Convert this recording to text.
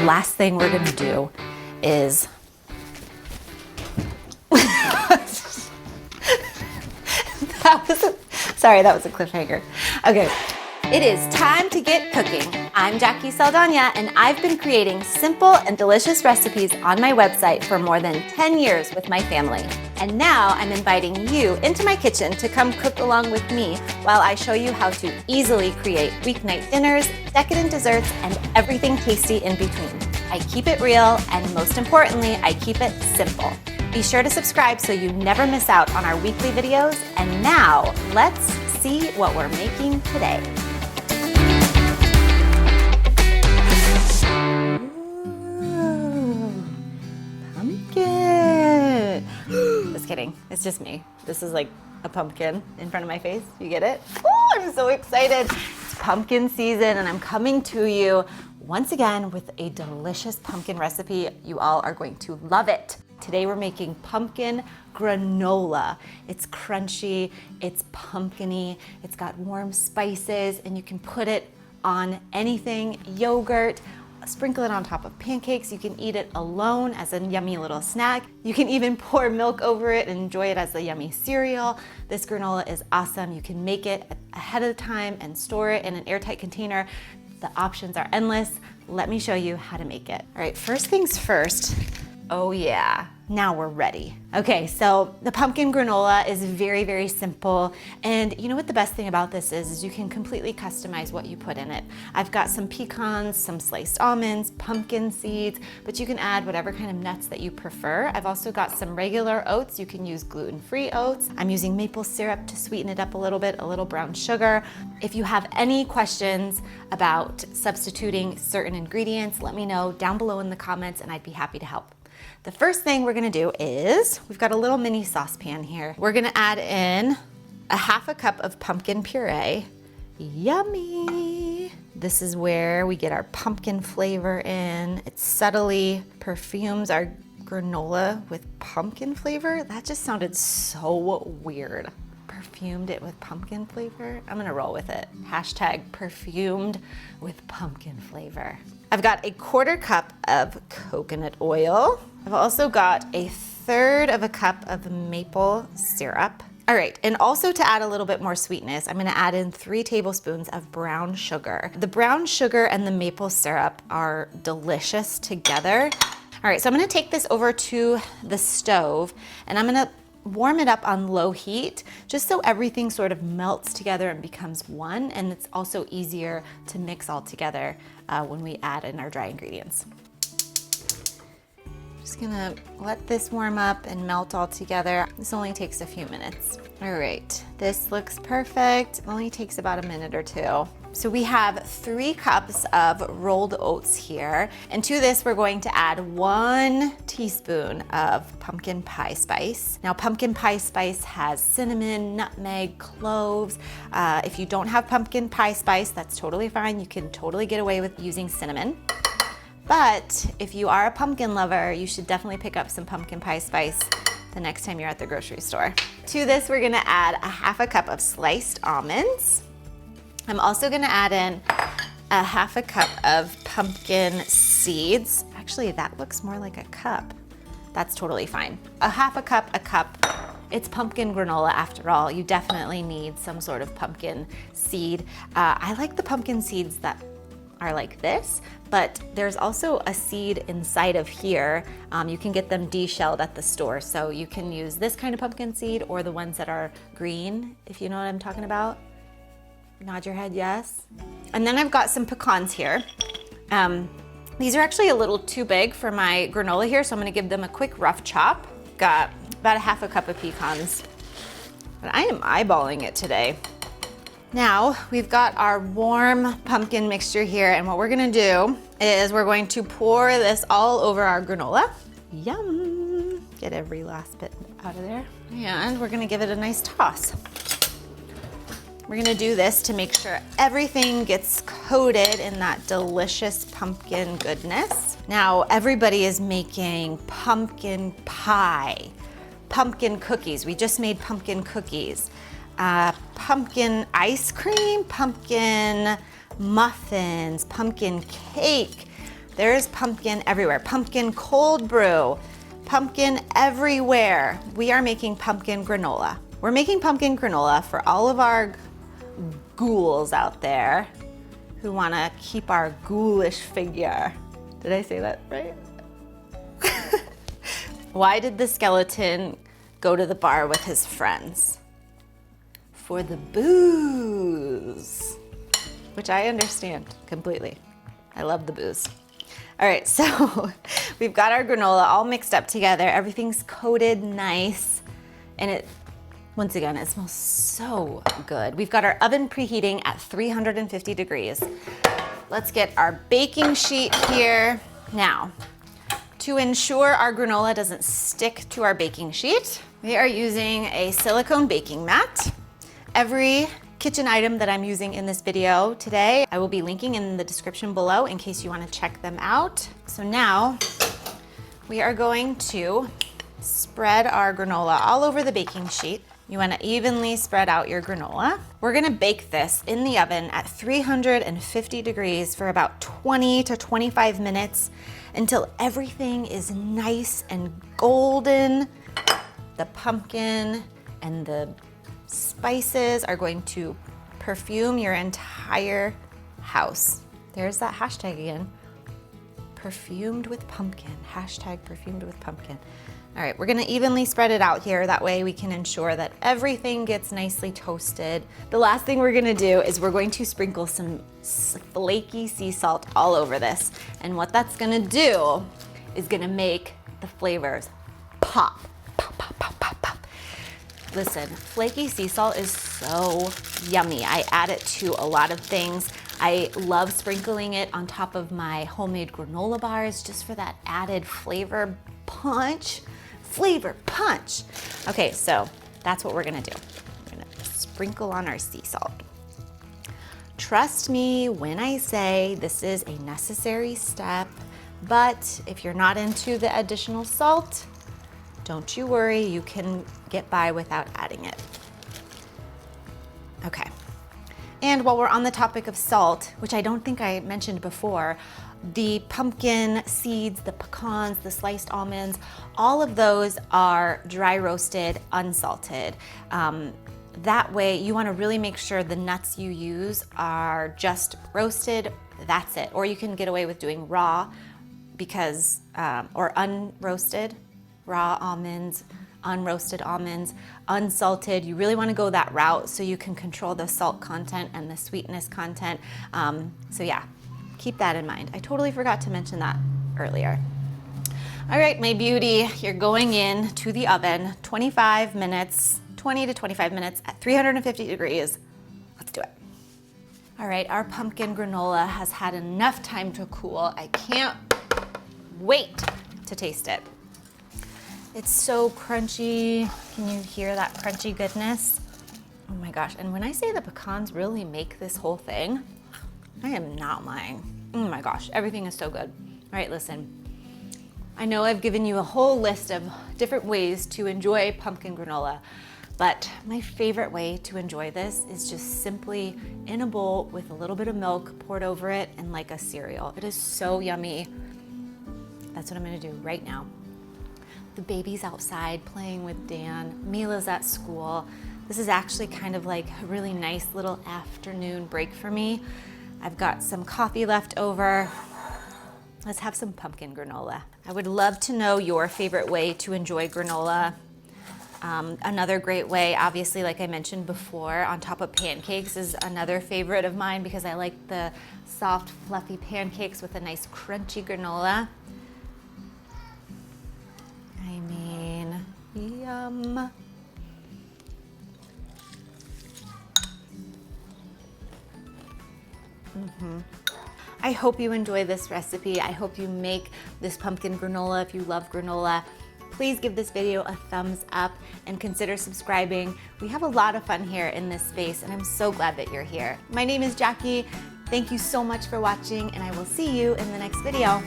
last thing we're gonna do is that was a cliffhanger. Okay, it is time to get cooking. I'm Jacqui Saldana, and I've been creating simple and delicious recipes on my website for more than 10 years with my family. And now I'm inviting you into my kitchen to come cook along with me while I show you how to easily create weeknight dinners, decadent desserts, and everything tasty in between. I keep it real, and most importantly, I keep it simple. Be sure to subscribe so you never miss out on our weekly videos. And now, let's see what we're making today. Ooh, pumpkin. Just kidding, it's just me. This is like a pumpkin in front of my face. You get it? Oh, I'm so excited. It's pumpkin season, and I'm coming to you once again with a delicious pumpkin recipe. You all are going to love it. Today we're making pumpkin granola. It's crunchy, it's pumpkin-y, it's got warm spices, and you can put it on anything, yogurt, sprinkle it on top of pancakes. You can eat it alone as a yummy little snack. You can even pour milk over it and enjoy it as a yummy cereal. This granola is awesome. You can make it ahead of time and store it in an airtight container. The options are endless. Let me show you how to make it. All right, first things first. Oh yeah, now we're ready. Okay, so the pumpkin granola is very, very simple. And you know what the best thing about this is you can completely customize what you put in it. I've got some pecans, some sliced almonds, pumpkin seeds, but you can add whatever kind of nuts that you prefer. I've also got some regular oats. You can use gluten-free oats. I'm using maple syrup to sweeten it up a little bit, a little brown sugar. If you have any questions about substituting certain ingredients, let me know down below in the comments and I'd be happy to help. The first thing we're gonna do is, we've got a little mini saucepan here. We're gonna add in a half a cup of pumpkin puree. Yummy! This is where we get our pumpkin flavor in. It subtly perfumes our granola with pumpkin flavor. That just sounded so weird. Perfumed it with pumpkin flavor. I'm gonna roll with it. Hashtag perfumed with pumpkin flavor. I've got a 1/4 cup of coconut oil. I've also got a 1/3 cup of maple syrup. All right, and also to add a little bit more sweetness, I'm gonna add in 3 tablespoons of brown sugar. The brown sugar and the maple syrup are delicious together. All right, so I'm gonna take this over to the stove and I'm gonna warm it up on low heat, just so everything sort of melts together and becomes one, and it's also easier to mix all together when we add in our dry ingredients. Just gonna let this warm up and melt all together. This only takes a few minutes. All right, this looks perfect. It only takes about a minute or two. So we have 3 cups of rolled oats here. And to this, we're going to add 1 teaspoon of pumpkin pie spice. Now, pumpkin pie spice has cinnamon, nutmeg, cloves. If you don't have pumpkin pie spice, that's totally fine. You can totally get away with using cinnamon. But if you are a pumpkin lover, you should definitely pick up some pumpkin pie spice the next time you're at the grocery store. To this, we're gonna add a half a cup of sliced almonds. I'm also gonna add in a half a cup of pumpkin seeds. Actually, that looks more like a cup. That's totally fine. A half a cup, a cup. It's pumpkin granola after all. You definitely need some sort of pumpkin seed. I like the pumpkin seeds that are like this, but there's also a seed inside of here. You can get them de-shelled at the store. So you can use this kind of pumpkin seed or the ones that are green, if you know what I'm talking about. Nod your head, yes. And then I've got some pecans here. These are actually a little too big for my granola here, so I'm gonna give them a quick rough chop. Got about a half a cup of pecans. But I am eyeballing it today. Now, we've got our warm pumpkin mixture here, and what we're gonna do is we're going to pour this all over our granola. Yum! Get every last bit out of there. And we're gonna give it a nice toss. We're gonna do this to make sure everything gets coated in that delicious pumpkin goodness. Now, everybody is making pumpkin pie, pumpkin cookies. We just made pumpkin cookies. Pumpkin ice cream, pumpkin muffins, pumpkin cake, There's pumpkin everywhere. Pumpkin cold brew, pumpkin everywhere. We are making pumpkin granola. We're making pumpkin granola for all of our ghouls out there who want to keep our ghoulish figure. Did I say that right? Why did the skeleton go to the bar with his friends? For the booze, which I understand completely. I love the booze. All right, so we've got our granola all mixed up together. Everything's coated nice, and it, once again, it smells so good. We've got our oven preheating at 350 degrees. Let's get our baking sheet here. Now, to ensure our granola doesn't stick to our baking sheet, we are using a silicone baking mat. Every kitchen item that I'm using in this video today, I will be linking in the description below in case you want to check them out. So now we are going to spread our granola all over the baking sheet. You want to evenly spread out your granola. We're going to bake this in the oven at 350 degrees for about 20 to 25 minutes until everything is nice and golden. The pumpkin and the spices are going to perfume your entire house. There's that hashtag again. Perfumed with pumpkin. Hashtag perfumed with pumpkin. All right, we're gonna evenly spread it out here. That way we can ensure that everything gets nicely toasted. The last thing we're gonna do is we're going to sprinkle some flaky sea salt all over this. And what that's gonna do is gonna make the flavors pop, pop, pop, pop, pop, pop. Listen, flaky sea salt is so yummy. I add it to a lot of things. I love sprinkling it on top of my homemade granola bars just for that added flavor punch. Flavor punch. Okay, so that's what we're gonna do. We're gonna sprinkle on our sea salt. Trust me when I say this is a necessary step, but if you're not into the additional salt, don't you worry, you can get by without adding it. Okay. And while we're on the topic of salt, which I don't think I mentioned before, the pumpkin seeds, the pecans, the sliced almonds, all of those are dry roasted, unsalted. That way you wanna really make sure the nuts you use are just roasted, that's it. Or you can get away with doing raw because, or unroasted, raw almonds, unroasted almonds, unsalted. You really want to go that route so you can control the salt content and the sweetness content. So yeah, keep that in mind. I totally forgot to mention that earlier. All right, my beauty, you're going in to the oven, 25 minutes, 20 to 25 minutes at 350 degrees. Let's do it. All right, our pumpkin granola has had enough time to cool. I can't wait to taste it. It's so crunchy. Can you hear that crunchy goodness? Oh my gosh, and when I say the pecans really make this whole thing, I am not lying. Oh my gosh, everything is so good. All right, listen. I know I've given you a whole list of different ways to enjoy pumpkin granola, but my favorite way to enjoy this is just simply in a bowl with a little bit of milk poured over it and like a cereal. It is so yummy. That's what I'm gonna do right now. The baby's outside playing with Dan. Mila's at school. This is actually kind of like a really nice little afternoon break for me. I've got some coffee left over. Let's have some pumpkin granola. I would love to know your favorite way to enjoy granola. Another great way, obviously, like I mentioned before, on top of pancakes is another favorite of mine because I like the soft, fluffy pancakes with a nice crunchy granola. I mean, yum. I hope you enjoy this recipe. I hope you make this pumpkin granola if you love granola. Please give this video a thumbs up and consider subscribing. We have a lot of fun here in this space and I'm so glad that you're here. My name is Jacqui. Thank you so much for watching and I will see you in the next video.